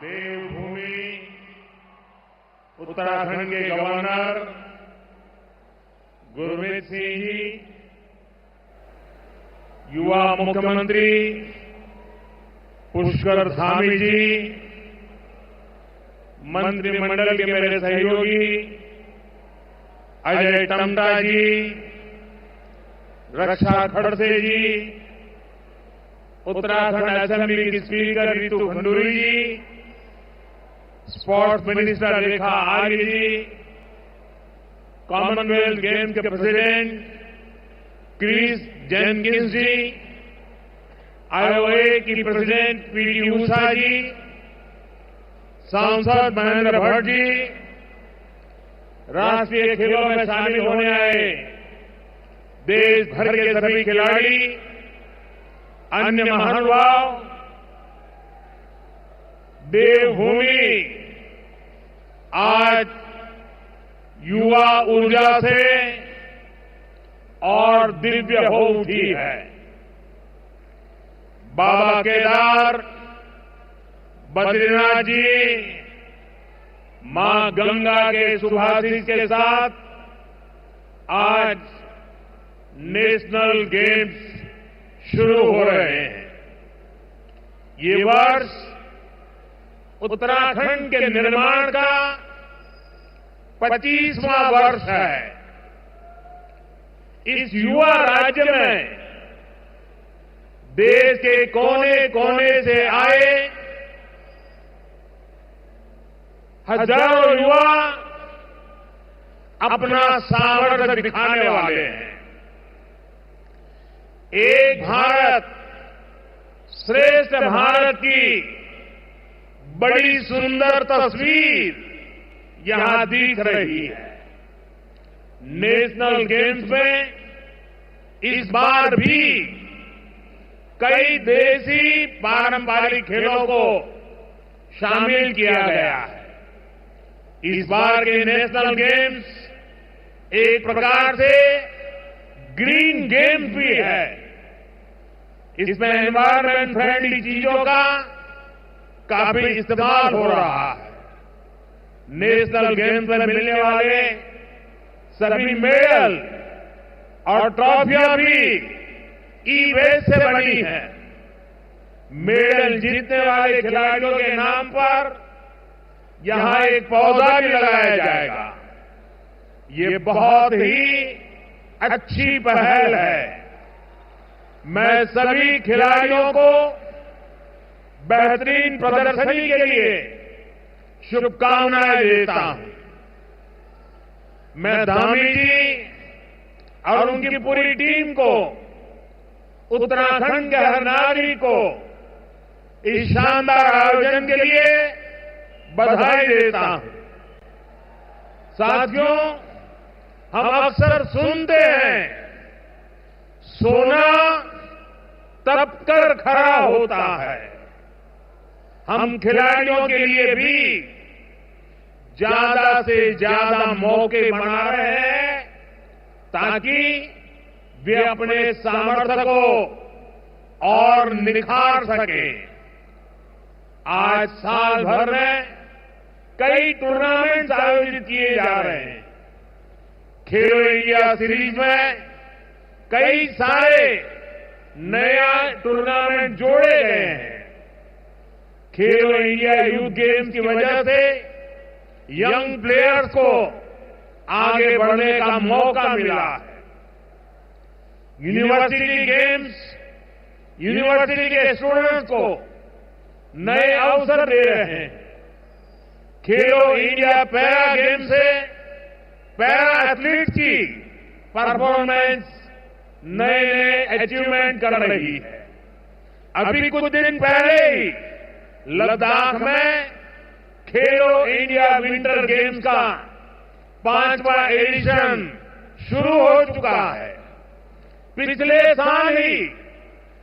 देवभूमि उत्तराखंड के गवर्नर गुरमीत सिंह जी, युवा मुख्यमंत्री पुष्कर धामी जी, मंत्रिमंडल के मेरे सहयोगी अजय टम्टा जी, रक्षा खड़से जी, उत्तराखंड असेंबली की स्पीकर रितु खंडूरी जी, स्पोर्ट्स मिनिस्टर रेखा आर्य जी, कॉमनवेल्थ गेम्स के प्रेसिडेंट क्रिस जेनकिंस जी, आईओए की प्रेसिडेंट पीटी उषा जी, सांसद महेंद्र भट्ट जी, राष्ट्रीय खेलों में शामिल होने आए देश भर के सभी खिलाड़ी, अन्य महानुभाव, देवभूमि आज युवा ऊर्जा से और दिव्य हो उठी है। बाबा केदार, बद्रीनाथ जी, मां गंगा के सुभाषित के साथ आज नेशनल गेम्स शुरू हो रहे हैं। ये वर्ष उत्तराखंड के निर्माण का 25वां वर्ष है। इस युवा राज्य में देश के कोने कोने से आए हजारों युवा अपना सामर्थ्य दिखाने वाले हैं। एक भारत श्रेष्ठ भारत की बड़ी सुंदर तस्वीर यहां दिख रही है। नेशनल गेम्स में इस बार भी कई देसी पारंपरिक खेलों को शामिल किया गया है। इस बार के नेशनल गेम्स एक प्रकार से ग्रीन गेम्स भी है। इसमें एनवायरमेंट फ्रेंडली चीजों का काफी इस्तेमाल हो रहा है। नेशनल गेम्स में मिलने वाले सभी मेडल और ट्रॉफियां भी ई वेस्ट से बनी है। मेडल जीतने वाले खिलाड़ियों के नाम पर यहां एक पौधा भी लगाया जाएगा। ये बहुत ही अच्छी पहल है। मैं सभी खिलाड़ियों को बेहतरीन प्रदर्शनी के लिए शुभकामनाएं देता हूं। मैं धामी जी और उनकी पूरी टीम को, उत्तराखंड के हर नागरिक को इस शानदार आयोजन के लिए बधाई देता हूं। साथियों, हम अक्सर सुनते हैं सोना तपकर खड़ा होता है। हम खिलाड़ियों के लिए भी ज्यादा से ज्यादा मौके बना रहे हैं ताकि वे अपने सामर्थ्य को और निखार सकें। आज साल भर में कई टूर्नामेंट आयोजित किए जा रहे हैं। खेलो इंडिया सीरीज में कई सारे नया टूर्नामेंट जोड़े गए हैं। खेलो इंडिया यूथ गेम्स की वजह से यंग प्लेयर्स को आगे बढ़ने का मौका मिला है। यूनिवर्सिटी गेम्स यूनिवर्सिटी के स्टूडेंट्स को नए अवसर दे रहे हैं। खेलो इंडिया पैरा गेम से पैरा एथलीट की परफॉर्मेंस नए नए अचीवमेंट कर रही है। अभी कुछ दिन पहले ही लद्दाख में खेलो इंडिया विंटर गेम्स का 5वां एडिशन शुरू हो चुका है। पिछले साल ही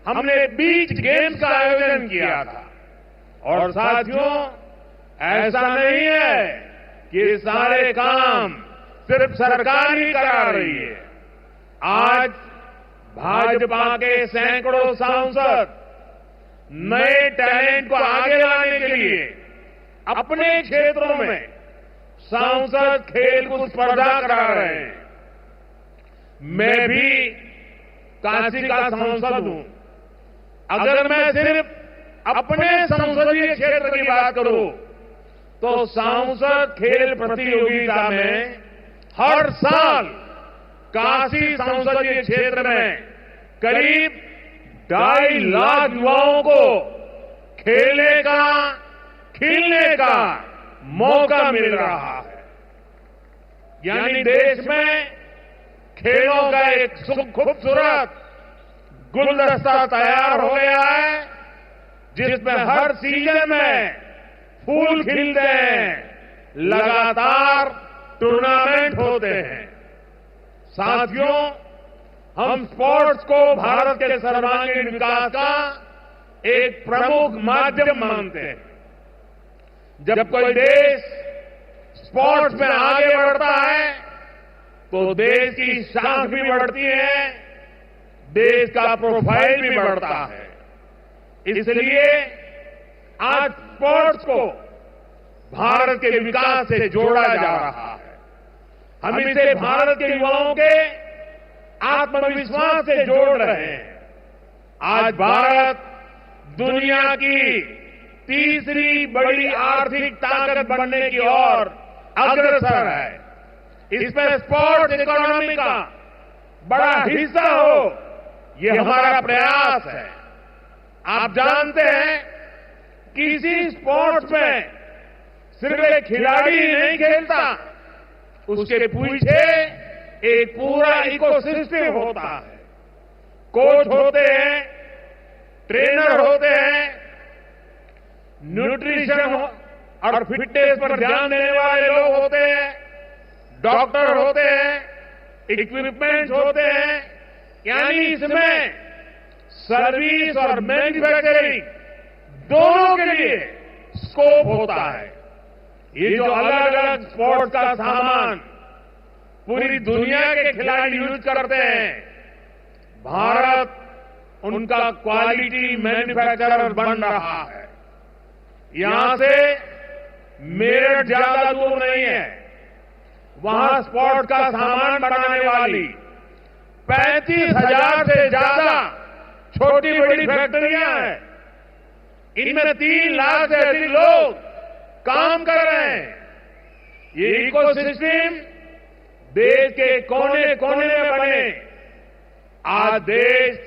हमने बीच गेम्स का आयोजन किया था। और साथियों, ऐसा नहीं है कि सारे काम सिर्फ सरकार ही करा रही है। आज भाजपा के सैकड़ों सांसद नए टैलेंट को आगे लाने के लिए अपने क्षेत्रों में सांसद खेलकूद स्पर्धा करा रहे हैं। मैं भी काशी का सांसद हूं। अगर मैं सिर्फ अपने संसदीय क्षेत्र की बात करूं तो सांसद खेल प्रतियोगिता में हर साल काशी संसदीय क्षेत्र में करीब 2.5 लाख युवाओं को खेलने का, खिलने का मौका मिल रहा है। यानी देश में खेलों का एक खूबसूरत गुलदस्ता तैयार हो गया है, जिसमें हर सीजन में फूल खिलते हैं, लगातार टूर्नामेंट होते हैं। साथियों, हम स्पोर्ट्स को भारत के सर्वांगीण विकास का एक प्रमुख माध्यम मानते हैं। जब कोई देश स्पोर्ट्स में आगे बढ़ता है तो देश की शान भी बढ़ती है, देश का प्रोफाइल भी बढ़ता है। इसलिए आज स्पोर्ट्स को भारत के विकास से जोड़ा जा रहा है। हम इसे भारत के युवाओं के आत्मविश्वास से जोड़ रहे हैं। आज भारत दुनिया की तीसरी बड़ी आर्थिक ताकत बनने की ओर अग्रसर है। इसमें स्पोर्ट्स इकोनॉमी का बड़ा हिस्सा हो, ये हमारा प्रयास है। आप जानते हैं, किसी स्पोर्ट्स में सिर्फ एक खिलाड़ी ही नहीं खेलता, उसके पीछे एक पूरा इकोसिस्टम होता है। कोच होते हैं, ट्रेनर होते हैं, न्यूट्रिशन और फिटनेस पर ध्यान देने वाले लोग होते हैं, डॉक्टर होते हैं, इक्विपमेंट्स होते हैं। यानी इसमें सर्विस और मैन्युफैक्चरिंग दोनों के लिए स्कोप होता है। ये जो अलग अलग स्पोर्ट्स का सामान पूरी दुनिया के खिलाड़ी यूज करते हैं, भारत उनका क्वालिटी मैन्युफैक्चरर बन रहा है। यहां से मेरठ ज्यादा दूर नहीं है, वहां स्पोर्ट्स का सामान बनाने वाली 35,000 से ज्यादा छोटी बड़ी फैक्ट्रियां हैं। इनमें 3 लाख से अधिक लोग काम कर रहे हैं। ये इकोसिस्टम देश के कोने कोने में बने, आज देश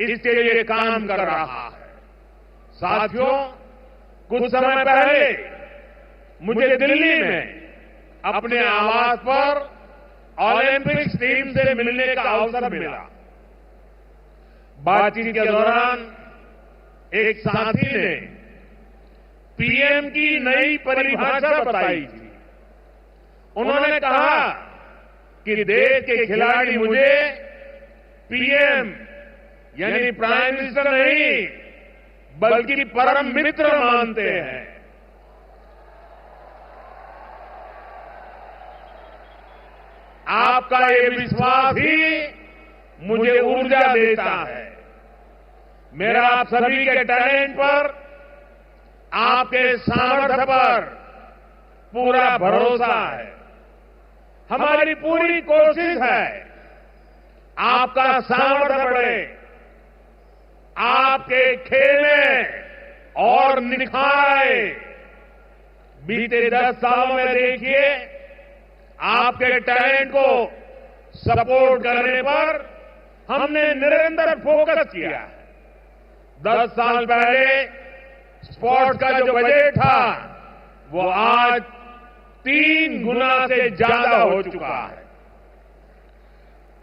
इसके लिए काम कर रहा है। साथियों, कुछ समय पहले मुझे दिल्ली में अपने आवास पर ओलंपिक्स टीम से मिलने का अवसर मिला। बातचीत के दौरान एक साथी ने पीएम की नई परिभाषा बताई थी। उन्होंने कहा कि देश के खिलाड़ी मुझे पीएम यानी प्राइम मिनिस्टर नहीं बल्कि परम मित्र मानते हैं। आपका ये विश्वास ही मुझे ऊर्जा देता है। मेरा आप सभी के टैलेंट पर, आपके सामर्थ्य पर पूरा भरोसा है। हमारी पूरी कोशिश है आपका सामर्थ्य बढ़े, आपके खेल में और निखार आए। बीते 10 सालों में देखिए, आपके टैलेंट को सपोर्ट करने पर हमने निरंतर फोकस किया। 10 साल पहले स्पोर्ट्स का जो बजट था वो आज 3 गुना से ज्यादा हो चुका है।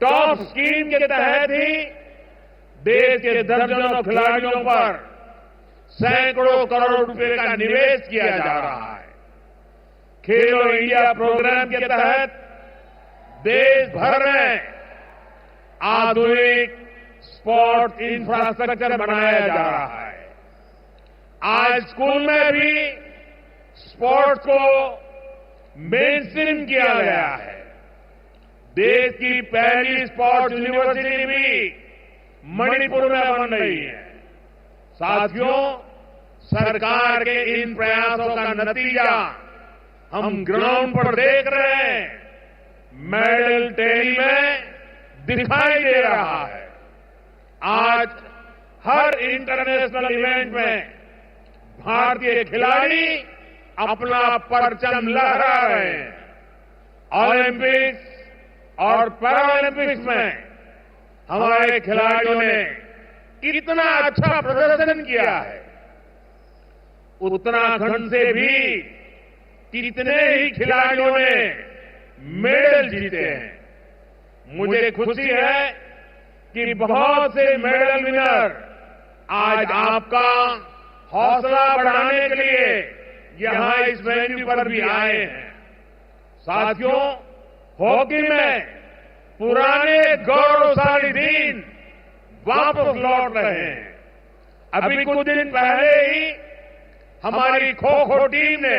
टॉप स्कीम के तहत ही देश के दर्जनों खिलाड़ियों पर सैकड़ों करोड़ रुपए का निवेश किया जा रहा है। खेलो इंडिया प्रोग्राम के तहत देश भर में आधुनिक स्पोर्ट्स इंफ्रास्ट्रक्चर बनाया जा रहा है। आज स्कूल में भी स्पोर्ट्स को मेनस्ट्रीम किया गया है। देश की पहली स्पोर्ट्स यूनिवर्सिटी भी मणिपुर में बन रही है। साथियों, सरकार के इन प्रयासों का नतीजा हम ग्राउंड पर देख रहे हैं, मेडल टैली में दिखाई दे रहा है। आज हर इंटरनेशनल इवेंट में भारतीय खिलाड़ी अपना परचम लहरा रहे हैं। ओलंपिक्स और पैरालंपिक्स में हमारे खिलाड़ियों ने इतना अच्छा प्रदर्शन किया है, उत्तराखंड से भी कितने ही खिलाड़ियों ने मेडल जीते हैं। मुझे खुशी है कि बहुत से मेडल विनर आज आपका हौसला बढ़ाने के लिए यहां इस वेन्यू पर भी आए हैं। साथियों, हॉकी में पुराने गौरवशाली दिन वापस लौट रहे हैं। अभी कुछ दिन पहले ही हमारी खो खो टीम ने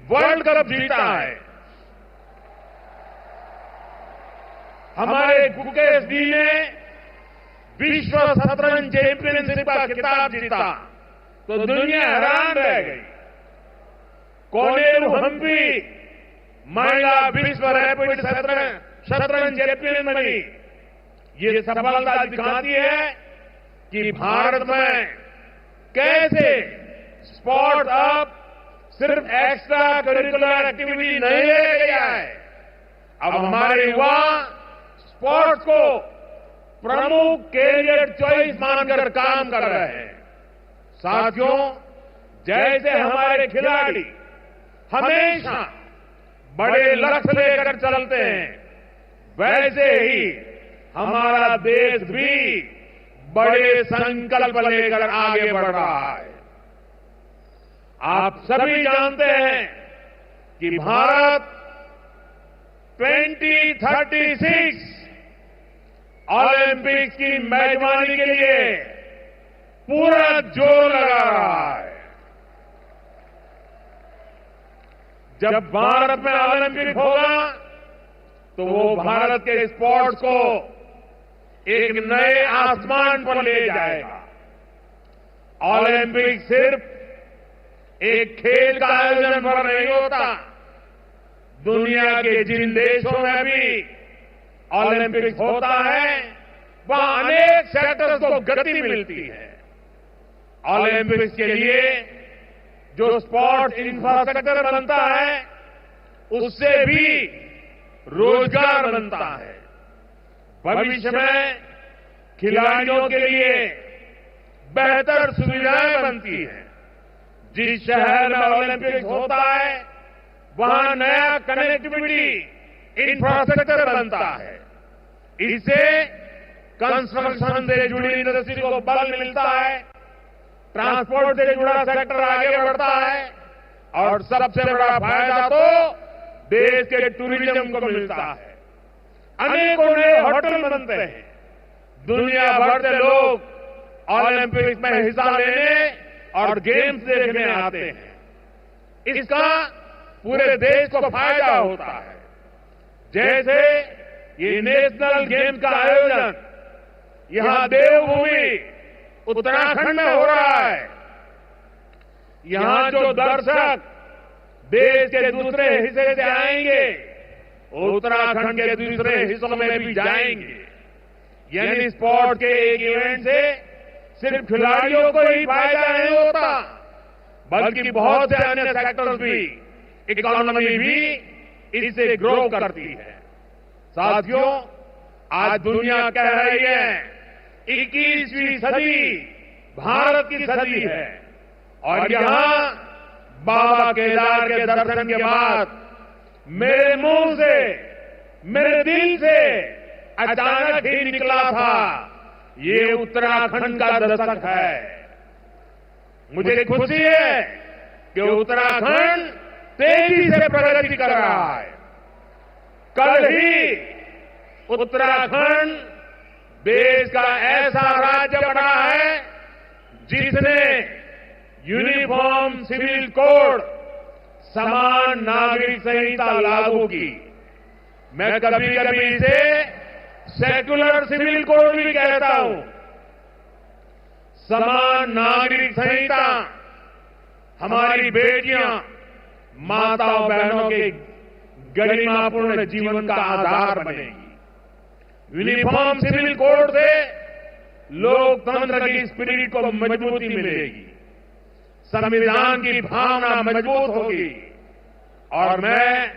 वर्ल्ड कप जीता है। हमारे गुकेश जी ने विश्व शतरंज चैंपियनशिप का खिताब जीता तो दुनिया हैरान रह गई। कोनेरू हम्पी महिला विश्व रैपिड शतरंज चैंपियन बनी। ये सफलता दिखाती है कि भारत में कैसे स्पोर्ट्स अब सिर्फ एक्स्ट्रा करिकुलर एक्टिविटी नहीं रह गया है। अब हमारे युवा स्पोर्ट्स को प्रमुख कैरियर चॉइस मानकर काम कर रहे हैं। साथियों, जैसे हमारे खिलाड़ी हमेशा बड़े लक्ष्य लेकर चलते हैं, वैसे ही हमारा देश भी बड़े संकल्प लेकर आगे बढ़ रहा है। आप सभी जानते हैं कि भारत 2036 ओलंपिक्स की मेजबानी के लिए पूरा जोर लगा रहा है। जब भारत में ओलंपिक होगा तो वो भारत के स्पोर्ट्स को एक नए आसमान पर ले जाएगा। ओलंपिक सिर्फ एक खेल का आयोजन पर नहीं होता, दुनिया के जिन देशों में भी ओलंपिक्स होता है वहां अनेक सेक्टर्स को गति मिलती है। ओलंपिक्स के लिए जो स्पोर्ट्स इंफ्रास्ट्रक्चर बनता है उससे भी रोजगार बनता है। भविष्य में खिलाड़ियों के लिए बेहतर सुविधाएं बनती हैं। जिस शहर में ओलंपिक्स होता है वहां नया कनेक्टिविटी इंफ्रास्ट्रक्चर बनता है। इससे कंस्ट्रक्शन से जुड़ी इंडस्ट्री को बल मिलता है, ट्रांसपोर्ट से जुड़ा सेक्टर आगे बढ़ता है और सबसे बड़ा फायदा तो देश के टूरिज्म को मिलता है। अनेकों नए होटल बनते हैं, दुनिया भर से लोग ओलंपिक्स में हिस्सा लेने और गेम्स देखने आते हैं। इसका पूरे देश को फायदा होता है। जैसे ये नेशनल गेम्स का आयोजन यहां देवभूमि उत्तराखंड में हो रहा है। यहां जो दर्शक देश के दूसरे हिस्से से आएंगे उत्तराखंड के दूसरे हिस्सों में भी जाएंगे। यानी स्पोर्ट के एक इवेंट से सिर्फ खिलाड़ियों को ही फायदा नहीं होता बल्कि बहुत से अन्य सेक्टर्स भी, इकोनॉमी भी इससे ग्रो करती है। साथियों, आज दुनिया कह रही है 21वीं सदी भारत की सदी है और यहां बाबा केदार के दर्शन के बाद मेरे मुंह से, मेरे दिल से अचानक ही निकला था ये उत्तराखंड का दशक है। मुझे खुशी है कि उत्तराखंड तेजी से प्रगति कर रहा है। कल ही उत्तराखंड देश का ऐसा राज्य बना है जिसने यूनिफॉर्म सिविल कोड, समान नागरिक संहिता लागू की। मैं कभी कभी इसे सेक्युलर सिविल कोड भी कहता हूं। समान नागरिक संहिता हमारी बेटियां माताओं बहनों के गरिमापूर्ण जीवन का आधार बनेगी। यूनिफॉर्म सिविल कोड से लोकतंत्र की स्पिरिट को मजबूती मिलेगी, संविधान की भावना मजबूत होगी। और मैं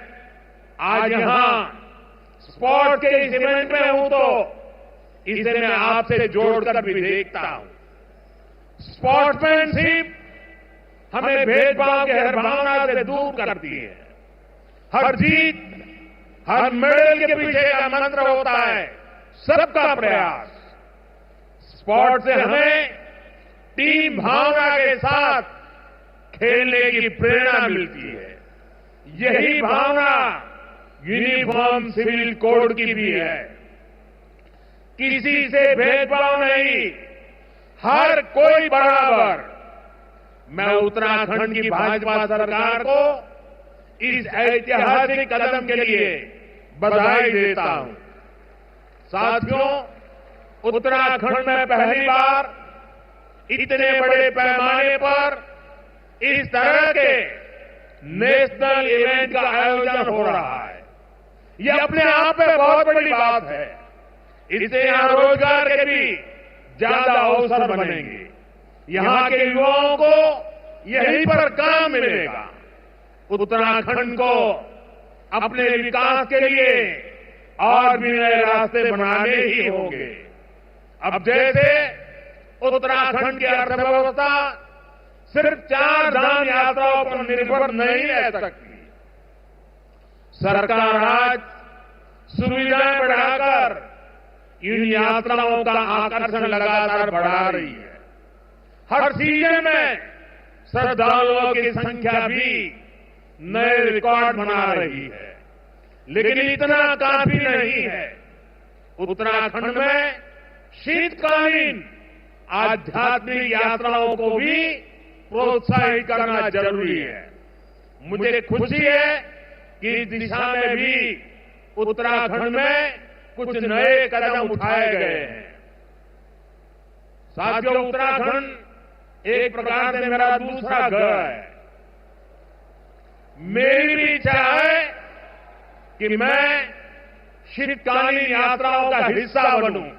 आज यहां स्पोर्ट के इस इवेंट में हूं तो इसे मैं आपसे जोड़कर भी देखता हूं। स्पोर्ट्समैनशिप हमें भेदभाव की हर भावना से दूर करती है। हर जीत, हर मेडल के पीछे का मंत्र होता है सबका प्रयास। स्पोर्ट से हमें टीम भावना के साथ खेलने की प्रेरणा मिलती है। यही भावना यूनिफॉर्म सिविल कोड की भी है। किसी से भेदभाव नहीं, हर कोई बराबर। मैं उत्तराखंड की भाजपा सरकार को इस ऐतिहासिक कदम के लिए बधाई देता हूं। साथियों, उत्तराखंड में पहली बार इतने बड़े पैमाने पर इस तरह के नेशनल इवेंट का आयोजन हो रहा है। यह अपने आप में बहुत बड़ी बात है। इससे यहां रोजगार के भी ज्यादा अवसर बनेंगे। यहां के युवाओं को यहीं पर काम मिलेगा। उत्तराखंड को अपने विकास के लिए और भी नए रास्ते बनाने ही होंगे। अब जैसे उत्तराखंड की अर्थव्यवस्था सिर्फ 4 धाम यात्राओं पर निर्भर नहीं रह सकती। सरकार आज सुविधाएं बढ़ाकर इन यात्राओं का आकर्षण लगातार बढ़ा रही है। हर सीजन में श्रद्धालुओं की संख्या भी नए रिकॉर्ड बना रही है। लेकिन इतना काफी नहीं है। उत्तराखंड में शीतकालीन आध्यात्मिक यात्राओं को भी प्रोत्साहित करना जरूरी है। मुझे खुशी है कि इस दिशा में भी उत्तराखंड में कुछ नए कदम उठाए गए हैं। साथियों, उत्तराखंड एक प्रकार से मेरा दूसरा घर है। मेरी भी इच्छा है कि मैं शीतकालीन यात्राओं का हिस्सा बनूं।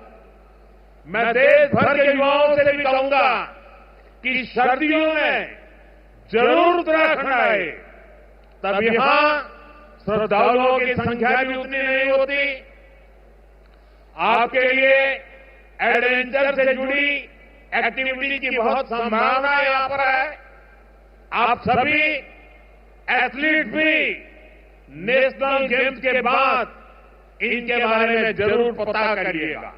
मैं देश भर के युवाओं से भी कहूंगा कि सर्दियों में जरूर उत्तराखंड आए। तब यहां श्रद्धालुओं की संख्या भी उतनी नहीं होती। आपके लिए एडवेंचर से जुड़ी एक्टिविटी की बहुत संभावना यहां पर है। आप सभी एथलीट भी नेशनल गेम्स के बाद इनके बारे में जरूर पता करिएगा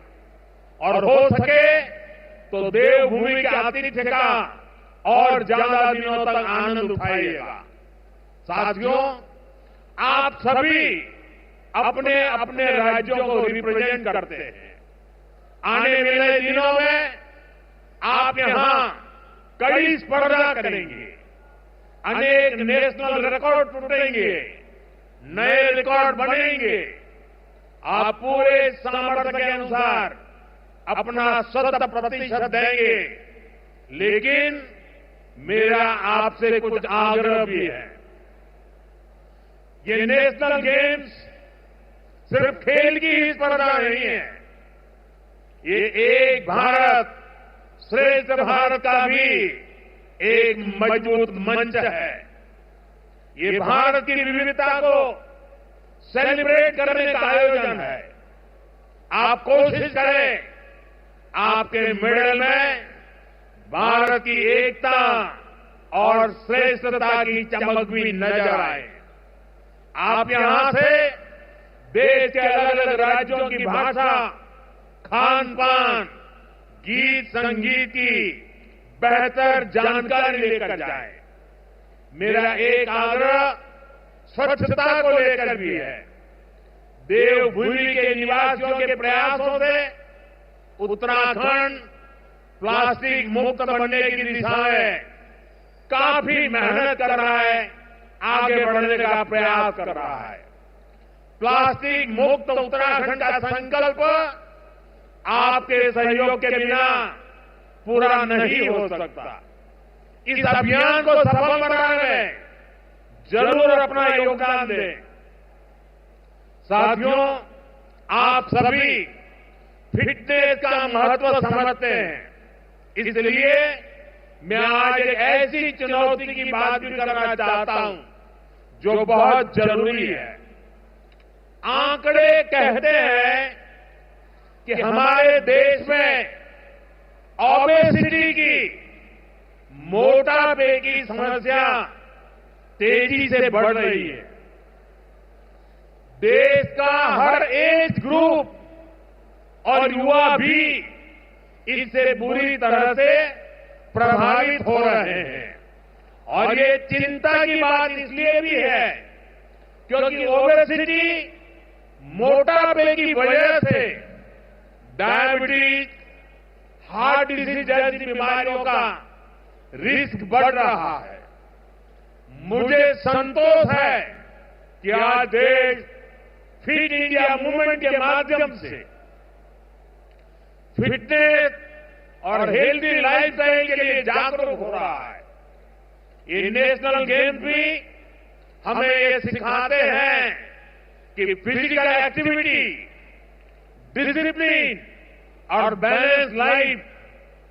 और हो सके तो देवभूमि के आतिथ्य का और ज्यादा दिनों तक आनंद उठाइएगा। साथियों, आप सभी अपने अपने राज्यों को रिप्रेजेंट करते हैं। आने वाले दिनों में आप यहां कई स्पर्धा करेंगे, अनेक नेशनल रिकॉर्ड टूटेंगे, नए रिकॉर्ड बनेंगे। आप पूरे सामर्थ्य के अनुसार अपना 100% देंगे। लेकिन मेरा आपसे कुछ आग्रह भी है। ये नेशनल गेम्स सिर्फ खेल की ही स्पर्धा नहीं है। ये एक भारत श्रेष्ठ भारत का भी एक मजबूत मंच है। ये भारत की विविधता को सेलिब्रेट करने का आयोजन है। आप कोशिश करें आपके मेडल में भारत की एकता और श्रेष्ठता की चमक भी नजर आए। आप यहां से देश के अलग अलग राज्यों की भाषा, खान पान, गीत संगीत की बेहतर जानकारी लेकर जाए। मेरा एक आग्रह स्वच्छता को लेकर भी है। देवभूमि के निवासियों के प्रयासों से उत्तराखंड प्लास्टिक मुक्त बनने की दिशा में काफी मेहनत कर रहा है, आगे बढ़ने का प्रयास कर रहा है। प्लास्टिक मुक्त उत्तराखंड का संकल्प आपके सहयोग के बिना पूरा नहीं हो सकता। इस अभियान को सफल बनाने में जरूर अपना योगदान दें। साथियों, आप सभी फिटनेस का महत्व समझते हैं, इसलिए मैं आज एक ऐसी चुनौती की बात भी करना चाहता हूं जो बहुत जरूरी है। आंकड़े कहते हैं कि हमारे देश में ओबेसिटी की, मोटापे की समस्या तेजी से बढ़ रही है। देश का हर एज ग्रुप और युवा भी इससे बुरी तरह से प्रभावित हो रहे हैं। और ये चिंता की बात इसलिए भी है क्योंकि ओबेसिटी, मोटापे की वजह से डायबिटीज, हार्ट डिजीज जैसी बीमारियों का रिस्क बढ़ रहा है। मुझे संतोष है कि आज देश फिट इंडिया मूवमेंट के माध्यम से फिटनेस और हेल्दी लाइफस्टाइल के लिए जागरूक हो रहा है। ये नेशनल गेम्स भी हमें ये सिखाते हैं कि फिजिकल एक्टिविटी, डिसिप्लिन और बैलेंस लाइफ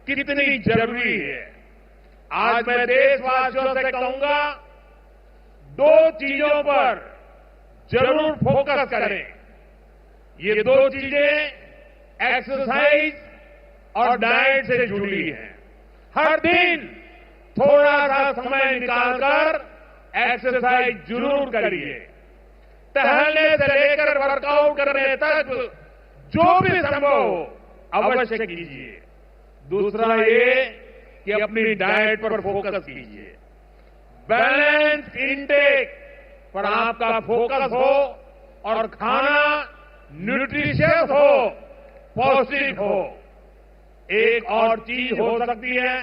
कितनी जरूरी है। आज मैं देशवासियों से कहूंगा, दो चीजों पर जरूर फोकस करें। ये दो चीजें एक्सरसाइज और डाइट से जुड़ी है। हर दिन थोड़ा सा समय निकालकर एक्सरसाइज जरूर करिए। टहलने से लेकर वर्कआउट करने तक जो भी संभव हो अवश्य कीजिए। दूसरा ये कि अपनी डाइट पर फोकस कीजिए। बैलेंस इंटेक पर आपका फोकस हो और खाना न्यूट्रिशियस हो, पौष्टिक हो। एक और चीज हो सकती है,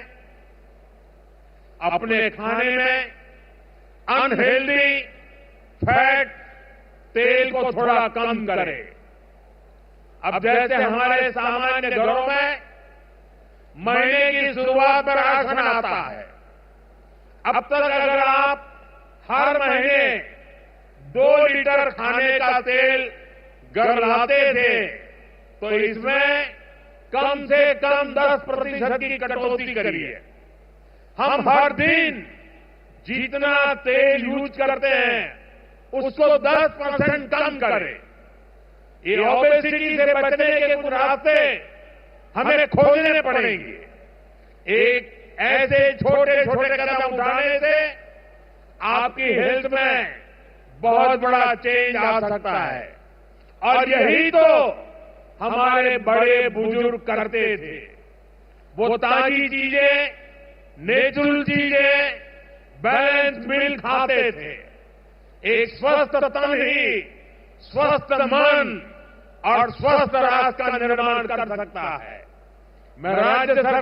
अपने खाने में अनहेल्दी फैट, तेल को थोड़ा कम करें। अब जैसे हमारे सामान्य घरों में महीने की शुरुआत पर राशन आता है, अब तक अगर आप हर महीने 2 लीटर खाने का तेल घर लाते थे तो इसमें कम से कम 10% की कटौती करिए। हम हर दिन जितना तेल यूज करते हैं उसको 10% कम करें। ये ओबेसिटी से बचने के कुछ रास्ते हमें खोजने पड़ेंगे। एक ऐसे छोटे छोटे कदम उठाने से आपकी हेल्थ में बहुत बड़ा चेंज आ सकता है। और यही तो हमारे बड़े बुजुर्ग करते थे। वो ताजी चीजें, नेचुरल चीजें, बैलेंस मील खाते थे। एक स्वस्थ तन ही स्वस्थ मन और स्वस्थ राष्ट्र का निर्माण कर सकता है। मैं राज्य सरकार